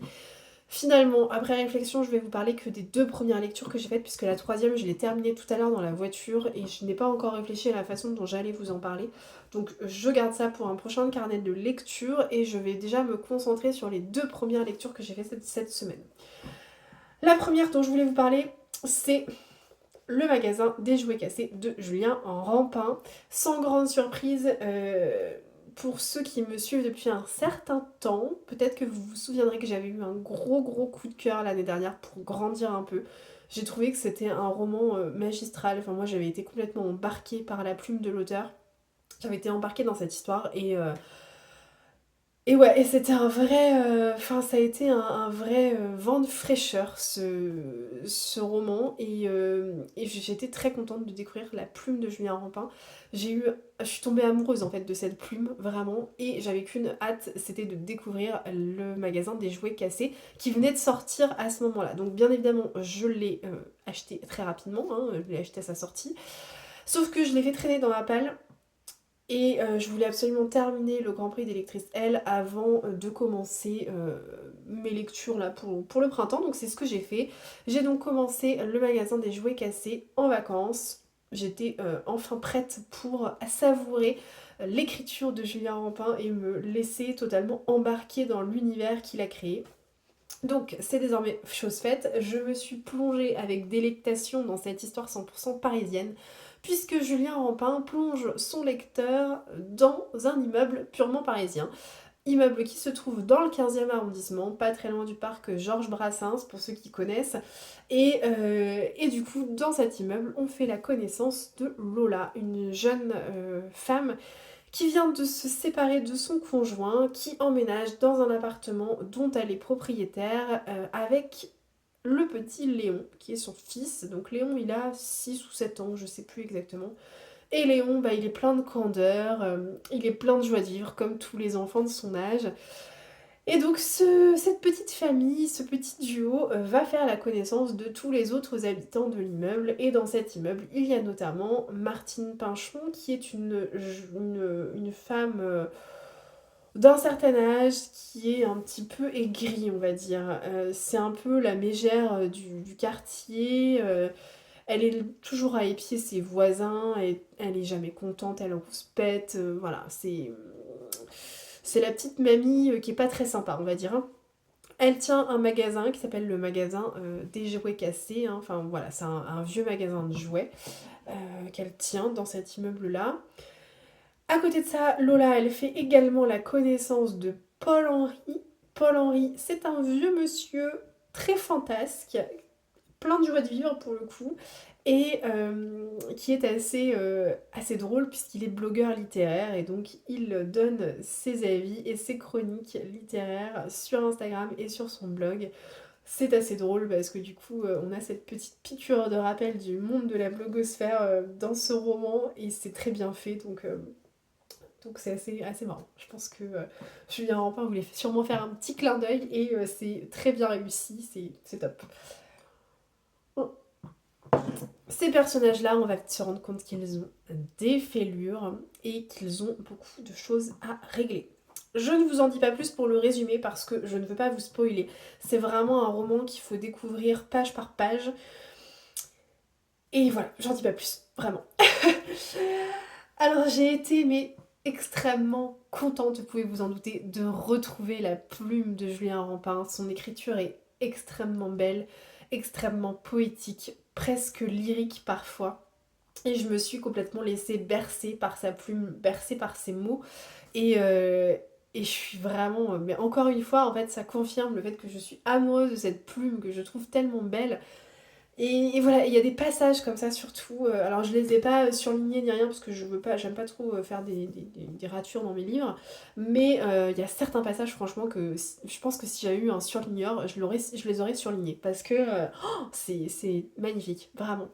Speaker 1: Finalement, après réflexion, je vais vous parler que des 2 premières lectures que j'ai faites, puisque la troisième, je l'ai terminée tout à l'heure dans la voiture et je n'ai pas encore réfléchi à la façon dont j'allais vous en parler. Donc je garde ça pour un prochain carnet de lecture et je vais déjà me concentrer sur les 2 premières lectures que j'ai faites cette semaine. La première dont je voulais vous parler, c'est Le magasin des jouets cassés de Julien Rampin. Sans grande surprise, pour ceux qui me suivent depuis un certain temps, peut-être que vous vous souviendrez que j'avais eu un gros coup de cœur l'année dernière pour grandir un peu. J'ai trouvé que c'était un roman magistral, enfin moi j'avais été complètement embarquée par la plume de l'auteur, j'avais été embarquée dans cette histoire et ouais, et c'était un vrai, enfin ça a été un vrai vent de fraîcheur ce roman et j'étais très contente de découvrir la plume de Julien Rampin. Je suis tombée amoureuse en fait de cette plume vraiment et j'avais qu'une hâte, c'était de découvrir le magasin des jouets cassés qui venait de sortir à ce moment-là. Donc bien évidemment je l'ai acheté très rapidement, hein, je l'ai acheté à sa sortie. Sauf que je l'ai fait traîner dans ma palle et je voulais absolument terminer le Grand Prix d'Électrice L avant de commencer mes lectures là pour le printemps. Donc c'est ce que j'ai fait. J'ai donc commencé le magasin des jouets cassés en vacances. J'étais enfin prête pour savourer l'écriture de Julien Rampin et me laisser totalement embarquer dans l'univers qu'il a créé. Donc c'est désormais chose faite, je me suis plongée avec délectation dans cette histoire 100% parisienne, puisque Julien Rampin plonge son lecteur dans un immeuble purement parisien. Immeuble qui se trouve dans le 15e arrondissement, pas très loin du parc Georges Brassens, pour ceux qui connaissent. Et du coup, dans cet immeuble, on fait la connaissance de Lola, une jeune femme qui vient de se séparer de son conjoint, qui emménage dans un appartement dont elle est propriétaire avec le petit Léon, qui est son fils. Donc Léon, il a 6 ou 7 ans, je sais plus exactement. Et Léon, bah, il est plein de candeur, il est plein de joie de vivre, comme tous les enfants de son âge. Et donc cette petite famille, ce petit duo va faire la connaissance de tous les autres habitants de l'immeuble. Et dans cet immeuble, il y a notamment Martine Pinchon, qui est une femme d'un certain âge, qui est un petit peu aigrie, on va dire. C'est un peu la mégère du quartier. Elle est toujours à épier ses voisins, et elle est jamais contente, elle rouspète. Voilà, c'est la petite mamie qui est pas très sympa, on va dire, hein. Elle tient un magasin qui s'appelle le magasin des jouets cassés, hein. Enfin voilà, c'est un vieux magasin de jouets qu'elle tient dans cet immeuble-là. À côté de ça, Lola, elle fait également la connaissance de Paul Henry. Paul Henry, c'est un vieux monsieur très fantasque, plein de joie de vivre pour le coup, et qui est assez drôle puisqu'il est blogueur littéraire et donc il donne ses avis et ses chroniques littéraires sur Instagram et sur son blog. C'est assez drôle parce que du coup on a cette petite piqûre de rappel du monde de la blogosphère dans ce roman et c'est très bien fait donc c'est assez marrant. Je pense que Julien Rampin voulait sûrement faire un petit clin d'œil et c'est très bien réussi, c'est top. Ces personnages-là, on va se rendre compte qu'ils ont des fêlures et qu'ils ont beaucoup de choses à régler. Je ne vous en dis pas plus pour le résumer parce que je ne veux pas vous spoiler. C'est vraiment un roman qu'il faut découvrir page par page. Et voilà, j'en dis pas plus, vraiment. Alors j'ai été extrêmement contente, vous pouvez vous en douter, de retrouver la plume de Julien Rampin. Son écriture est extrêmement belle, extrêmement poétique, presque lyrique parfois. Et je me suis complètement laissée bercer par sa plume, bercer par ses mots. Et je suis vraiment... Mais encore une fois, en fait, ça confirme le fait que je suis amoureuse de cette plume que je trouve tellement belle. Et voilà, il y a des passages comme ça surtout. Alors je les ai pas surlignés ni rien parce que j'aime pas trop faire des ratures dans mes livres. Mais il y a certains passages franchement que je pense que si j'avais eu un surligneur, je les aurais surlignés. Parce que c'est magnifique, vraiment.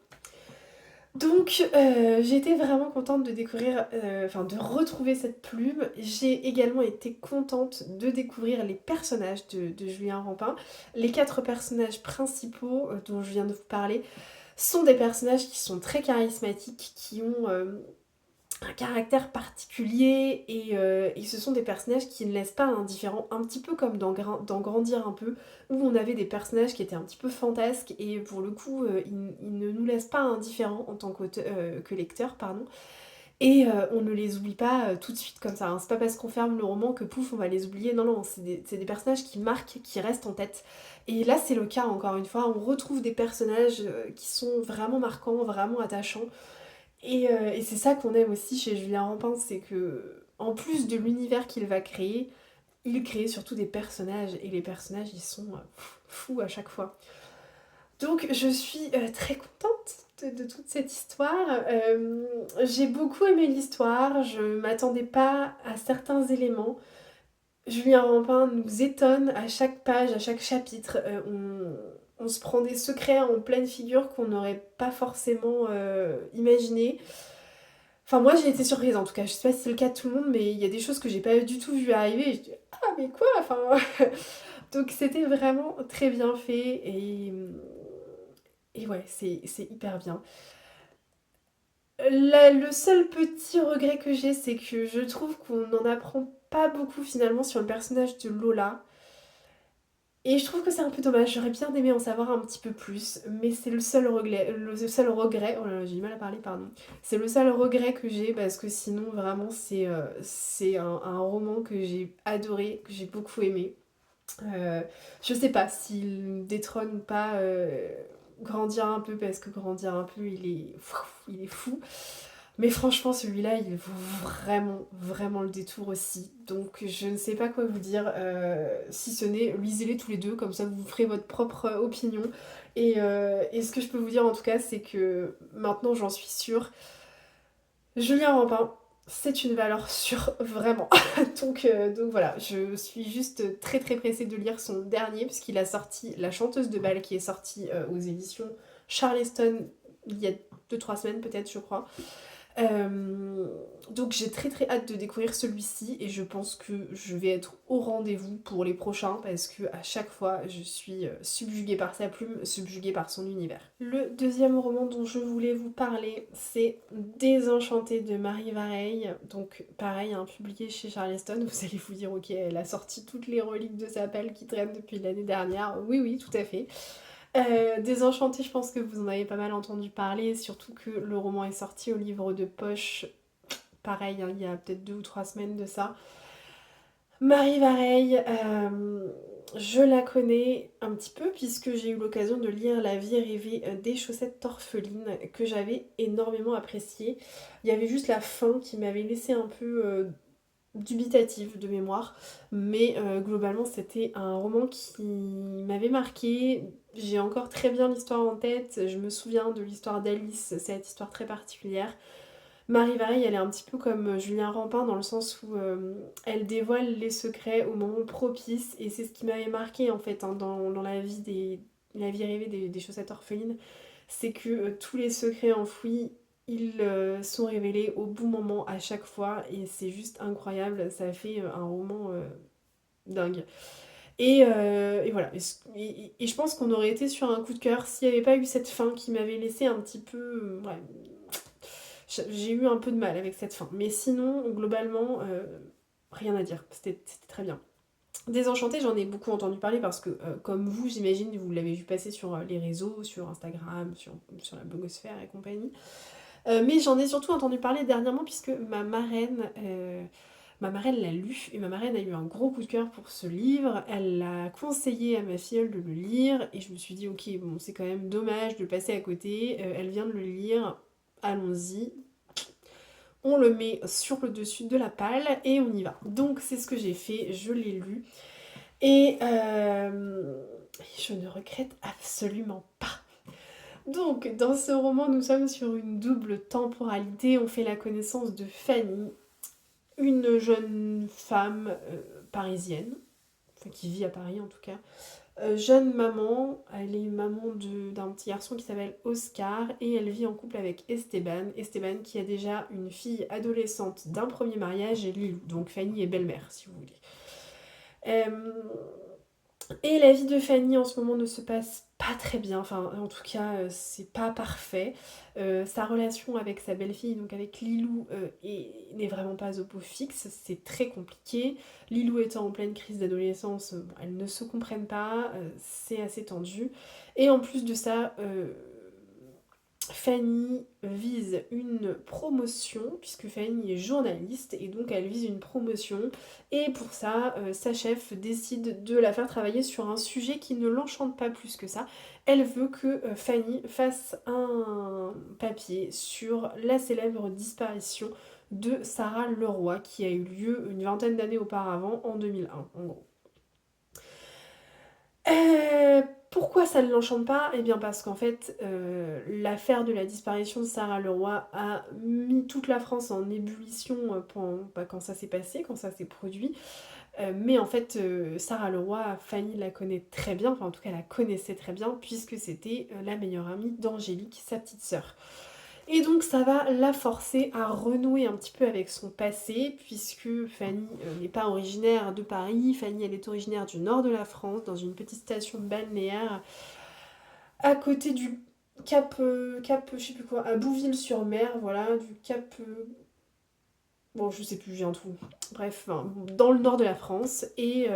Speaker 1: Donc j'ai été vraiment contente de découvrir, enfin de retrouver cette plume. J'ai également été contente de découvrir les personnages de Julien Rampin. Les 4 personnages principaux dont je viens de vous parler sont des personnages qui sont très charismatiques, qui ont un caractère particulier et ce sont des personnages qui ne laissent pas indifférent, un petit peu comme dans Grandir un peu, où on avait des personnages qui étaient un petit peu fantasques et pour le coup ils ne nous laissent pas indifférents en tant que lecteurs, pardon. Et on ne les oublie pas tout de suite comme ça, hein. C'est pas parce qu'on ferme le roman que pouf on va les oublier, non non, c'est des personnages qui marquent, qui restent en tête. Et là c'est le cas encore une fois, on retrouve des personnages qui sont vraiment marquants, vraiment attachants. Et c'est ça qu'on aime aussi chez Julien Rampin, c'est que en plus de l'univers qu'il va créer, il crée surtout des personnages et les personnages ils sont fous à chaque fois. Donc je suis très contente de toute cette histoire. J'ai beaucoup aimé l'histoire, je m'attendais pas à certains éléments. Julien Rampin nous étonne à chaque page, à chaque chapitre. On se prend des secrets en pleine figure qu'on n'aurait pas forcément imaginé. Enfin, moi j'ai été surprise en tout cas. Je sais pas si c'est le cas de tout le monde, mais il y a des choses que j'ai pas du tout vu arriver. Et je dis, ah, mais quoi? Enfin. Donc c'était vraiment très bien fait et ouais, c'est hyper bien. Le seul petit regret que j'ai, c'est que je trouve qu'on n'en apprend pas beaucoup finalement sur le personnage de Lola. Et je trouve que c'est un peu dommage, j'aurais bien aimé en savoir un petit peu plus, mais c'est le seul regret, oh là là, j'ai du mal à parler, pardon. C'est le seul regret que j'ai parce que sinon vraiment c'est un roman que j'ai adoré, que j'ai beaucoup aimé. Euh, je sais pas s'il détrône ou pas Grandir un peu parce que Grandir un peu il est fou. Mais franchement celui-là il vaut vraiment vraiment le détour aussi. Donc je ne sais pas quoi vous dire si ce n'est lisez-les tous les deux comme ça vous ferez votre propre opinion. Et ce que je peux vous dire en tout cas c'est que maintenant j'en suis sûre. Julien Rampin, c'est une valeur sûre, vraiment. Donc voilà, je suis juste très très pressée de lire son dernier, puisqu'il a sorti La chanteuse de bal, qui est sortie aux éditions Charleston il y a 2-3 semaines peut-être, je crois. Euh, donc j'ai très très hâte de découvrir celui-ci et je pense que je vais être au rendez-vous pour les prochains parce que à chaque fois je suis subjuguée par sa plume, subjuguée par son univers. Le deuxième roman dont je voulais vous parler, c'est Désenchantée de Marie Vareille. Donc pareil, hein, publié chez Charleston. Vous allez vous dire ok, elle a sorti toutes les reliques de sa pelle qui traînent depuis l'année dernière. Oui oui, tout à fait. Désenchantée, je pense que vous en avez pas mal entendu parler, surtout que le roman est sorti au livre de poche, pareil, hein, il y a peut-être 2 ou 3 semaines de ça. Marie Vareille, je la connais un petit peu puisque j'ai eu l'occasion de lire La vie rêvée des chaussettes orphelines que j'avais énormément apprécié. Il y avait juste la fin qui m'avait laissé un peu dubitative de mémoire, mais globalement c'était un roman qui m'avait marqué. J'ai encore très bien l'histoire en tête, je me souviens de l'histoire d'Alice, cette histoire très particulière. Marie Vareille, elle est un petit peu comme Julien Rampin dans le sens où elle dévoile les secrets au moment propice et c'est ce qui m'avait marqué en fait hein, dans la vie rêvée des chaussettes orphelines, c'est que tous les secrets enfouis ils sont révélés au bon moment à chaque fois et c'est juste incroyable, ça fait un roman dingue. Et voilà, et je pense qu'on aurait été sur un coup de cœur s'il n'y avait pas eu cette fin qui m'avait laissé un petit peu... ouais, j'ai eu un peu de mal avec cette fin. Mais sinon, globalement, rien à dire, c'était très bien. Désenchantée, j'en ai beaucoup entendu parler parce que, comme vous, j'imagine, vous l'avez vu passer sur les réseaux, sur Instagram, sur la blogosphère et compagnie. Mais j'en ai surtout entendu parler dernièrement puisque ma marraine l'a lu et ma marraine a eu un gros coup de cœur pour ce livre. Elle l'a conseillé à ma filleule de le lire et je me suis dit ok bon c'est quand même dommage de le passer à côté. Elle vient de le lire, allons-y. On le met sur le dessus de la palle et on y va. Donc c'est ce que j'ai fait, je l'ai lu et je ne regrette absolument pas. Donc, dans ce roman, nous sommes sur une double temporalité. On fait la connaissance de Fanny, une jeune femme parisienne, enfin, qui vit à Paris en tout cas. Jeune maman, elle est maman d'un petit garçon qui s'appelle Oscar et elle vit en couple avec Esteban. Esteban qui a déjà une fille adolescente d'un premier mariage et Lilou. Donc Fanny est belle-mère si vous voulez. Et la vie de Fanny en ce moment ne se passe pas très bien, enfin en tout cas c'est pas parfait. Sa relation avec sa belle-fille, donc avec Lilou, n'est vraiment pas au beau fixe, c'est très compliqué. Lilou étant en pleine crise d'adolescence, bon, elles ne se comprennent pas, c'est assez tendu. Et en plus de ça, Fanny vise une promotion, puisque Fanny est journaliste, et donc elle vise une promotion, et pour ça, sa chef décide de la faire travailler sur un sujet qui ne l'enchante pas plus que ça. Elle veut que Fanny fasse un papier sur la célèbre disparition de Sarah Leroy, qui a eu lieu une vingtaine d'années auparavant, en 2001, en gros. Pourquoi ça ne l'enchante pas? Eh bien parce qu'en fait, l'affaire de la disparition de Sarah Leroy a mis toute la France en ébullition, quand ça s'est passé, quand ça s'est produit. Mais en fait, Sarah Leroy, Fanny la connaît très bien, enfin en tout cas la connaissait très bien puisque c'était, la meilleure amie d'Angélique, sa petite sœur. Et donc ça va la forcer à renouer un petit peu avec son passé, puisque Fanny n'est pas originaire de Paris. Fanny, elle est originaire du nord de la France, dans une petite station balnéaire, à côté du cap, je sais plus quoi, à Bouville-sur-Mer, voilà, du cap... bon, je sais plus, j'ai un trou. Bref, enfin, dans le nord de la France. Et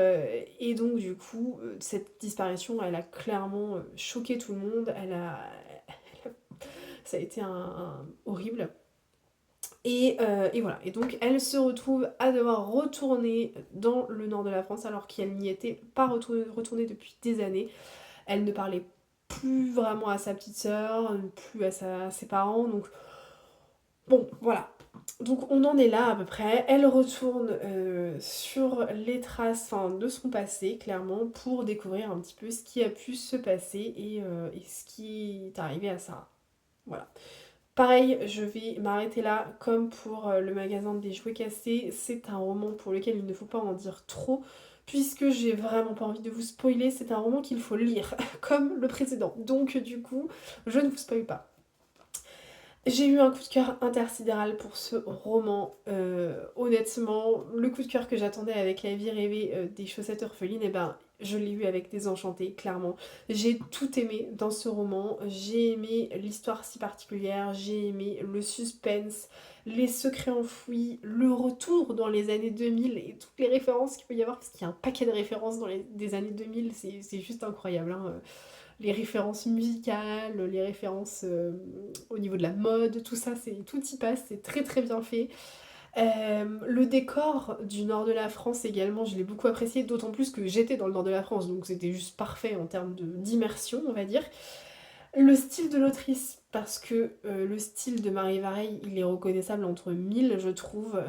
Speaker 1: donc, du coup, cette disparition, elle a clairement choqué tout le monde. Ça a été horrible. Et voilà. Et donc, elle se retrouve à devoir retourner dans le nord de la France alors qu'elle n'y était pas retournée depuis des années. Elle ne parlait plus vraiment à sa petite sœur, plus à ses parents. Donc, bon, voilà. Donc, on en est là à peu près. Elle retourne sur les traces de son passé, clairement, pour découvrir un petit peu ce qui a pu se passer et ce qui est arrivé à Sarah. Voilà. Pareil, je vais m'arrêter là, comme pour le magasin des jouets cassés. C'est un roman pour lequel il ne faut pas en dire trop, puisque j'ai vraiment pas envie de vous spoiler. C'est un roman qu'il faut lire, comme le précédent. Donc du coup, je ne vous spoil pas. J'ai eu un coup de cœur intersidéral pour ce roman. Honnêtement, le coup de cœur que j'attendais avec La vie rêvée des chaussettes orphelines, eh ben, je l'ai eu avec Désenchanté, clairement. J'ai tout aimé dans ce roman. J'ai aimé l'histoire si particulière, j'ai aimé le suspense, les secrets enfouis, le retour dans les années 2000 et toutes les références qu'il peut y avoir, parce qu'il y a un paquet de références des années 2000, c'est juste incroyable, hein. Les références musicales, les références au niveau de la mode, tout ça, tout y passe, c'est très très bien fait. Le décor du nord de la France également, je l'ai beaucoup apprécié, d'autant plus que j'étais dans le nord de la France, donc c'était juste parfait en termes d'immersion, on va dire. Le style de l'autrice, parce que le style de Marie Vareille, il est reconnaissable entre mille, je trouve.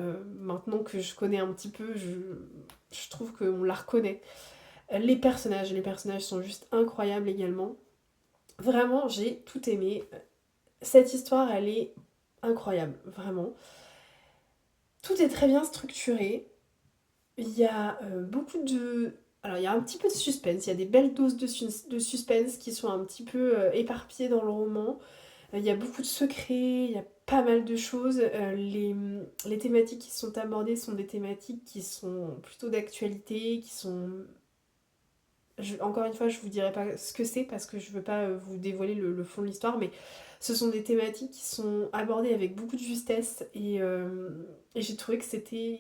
Speaker 1: Maintenant que je connais un petit peu, je trouve qu'on la reconnaît. Les personnages sont juste incroyables également. Vraiment, j'ai tout aimé. Cette histoire, elle est incroyable, vraiment. Tout est très bien structuré. Il y a beaucoup de... Alors, il y a un petit peu de suspense. Il y a des belles doses de suspense qui sont un petit peu éparpillées dans le roman. Il y a beaucoup de secrets, il y a pas mal de choses. Les thématiques qui sont abordées sont des thématiques qui sont plutôt d'actualité, qui sont... encore une fois, je vous dirai pas ce que c'est parce que je veux pas vous dévoiler le fond de l'histoire, mais ce sont des thématiques qui sont abordées avec beaucoup de justesse et j'ai trouvé que c'était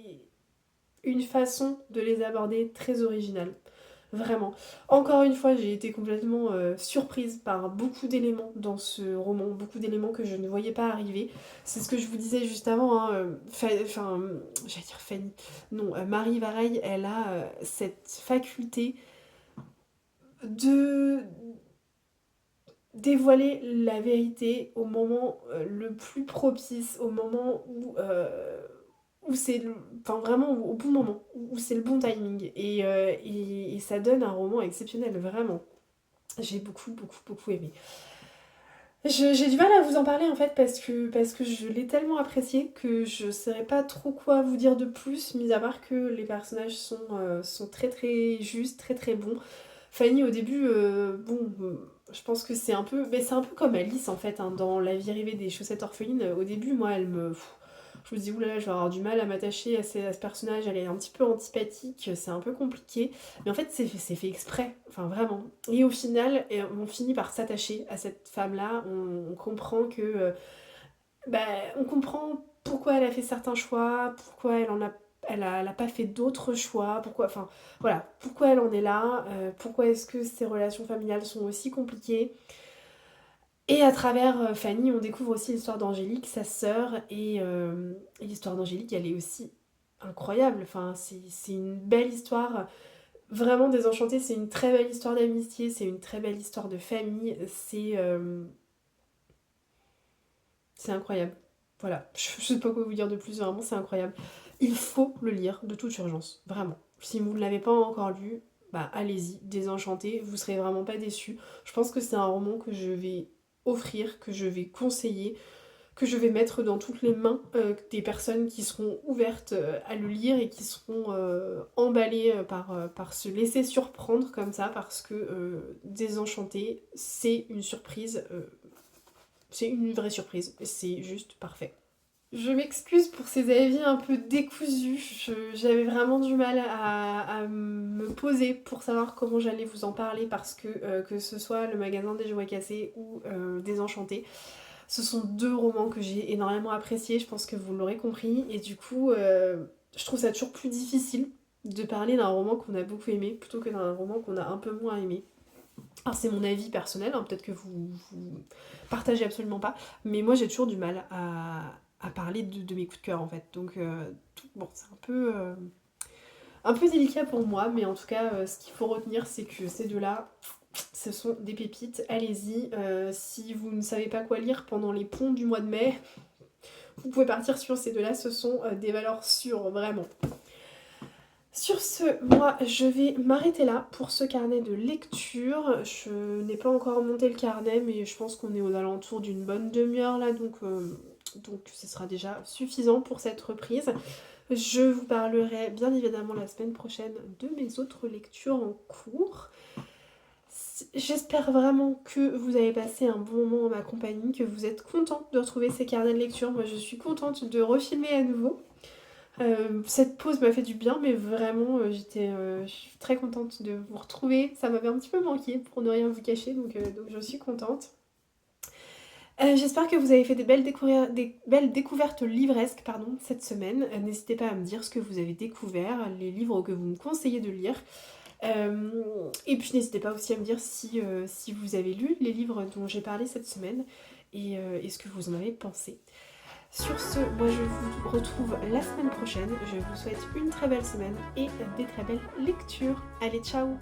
Speaker 1: une façon de les aborder très originale. Vraiment. Encore une fois, j'ai été complètement surprise par beaucoup d'éléments dans ce roman, beaucoup d'éléments que je ne voyais pas arriver. C'est ce que je vous disais juste avant, hein, j'allais dire Fanny. Non, Marie Vareille, elle a cette faculté de dévoiler la vérité au moment le plus propice, au moment où c'est enfin vraiment au bon moment, où c'est le bon timing. Et ça donne un roman exceptionnel, vraiment. J'ai beaucoup, beaucoup, beaucoup aimé. J'ai du mal à vous en parler en fait parce que je l'ai tellement apprécié que je ne saurais pas trop quoi vous dire de plus, mis à part que les personnages sont très très justes, très très bons. Fanny au début, bon, je pense que c'est un peu... Mais c'est un peu comme Alice en fait, hein, dans La vie rêvée des chaussettes orphelines. Au début, moi, je me dis, oulala, je vais avoir du mal à m'attacher à ce personnage, elle est un petit peu antipathique, c'est un peu compliqué. Mais en fait, c'est fait exprès, enfin vraiment. Et au final, on finit par s'attacher à cette femme-là, on comprend que... bah, on comprend pourquoi elle a fait certains choix, pourquoi elle a pas fait d'autres choix, pourquoi, enfin, voilà, pourquoi elle en est là, pourquoi est-ce que ses relations familiales sont aussi compliquées. Et à travers Fanny, on découvre aussi l'histoire d'Angélique, sa sœur, et l'histoire d'Angélique, elle est aussi incroyable, enfin, c'est une belle histoire, vraiment Désenchantée, c'est une très belle histoire d'amitié, c'est une très belle histoire de famille, c'est incroyable. Voilà, je sais pas quoi vous dire de plus, vraiment c'est incroyable. Il faut le lire de toute urgence, vraiment. Si vous ne l'avez pas encore lu, bah allez-y, Désenchanté, vous serez vraiment pas déçus. Je pense que c'est un roman que je vais offrir, que je vais conseiller, que je vais mettre dans toutes les mains des personnes qui seront ouvertes à le lire et qui seront emballées par se laisser surprendre comme ça, parce que Désenchanté, c'est une surprise, c'est une vraie surprise, c'est juste parfait. Je m'excuse pour ces avis un peu décousus, j'avais vraiment du mal à me poser pour savoir comment j'allais vous en parler, parce que ce soit le magasin des jouets cassés ou Désenchanté, ce sont deux romans que j'ai énormément appréciés, je pense que vous l'aurez compris, et du coup, je trouve ça toujours plus difficile de parler d'un roman qu'on a beaucoup aimé plutôt que d'un roman qu'on a un peu moins aimé. Alors c'est mon avis personnel, hein, peut-être que vous partagez absolument pas, mais moi j'ai toujours du mal à parler de mes coups de cœur en fait, donc bon, c'est un peu délicat pour moi, mais en tout cas, ce qu'il faut retenir, c'est que ces deux-là, ce sont des pépites, allez-y. Si vous ne savez pas quoi lire pendant les ponts du mois de mai, vous pouvez partir sur ces deux-là, ce sont des valeurs sûres, vraiment. Sur ce, moi, je vais m'arrêter là pour ce carnet de lecture. Je n'ai pas encore monté le carnet, mais je pense qu'on est aux alentours d'une bonne demi-heure là, donc ce sera déjà suffisant pour cette reprise. Je vous parlerai bien évidemment la semaine prochaine de mes autres lectures en cours. J'espère vraiment que vous avez passé un bon moment en ma compagnie, que vous êtes contents de retrouver ces carnets de lecture. Moi je suis contente de refilmer à nouveau. Cette pause m'a fait du bien, mais vraiment je suis très contente de vous retrouver. Ça m'avait un petit peu manqué pour ne rien vous cacher, donc je suis contente. J'espère que vous avez fait des belles découvertes livresques cette semaine. N'hésitez pas à me dire ce que vous avez découvert, les livres que vous me conseillez de lire. Et puis n'hésitez pas aussi à me dire si vous avez lu les livres dont j'ai parlé cette semaine et ce que vous en avez pensé. Sur ce, moi je vous retrouve la semaine prochaine. Je vous souhaite une très belle semaine et des très belles lectures. Allez, ciao!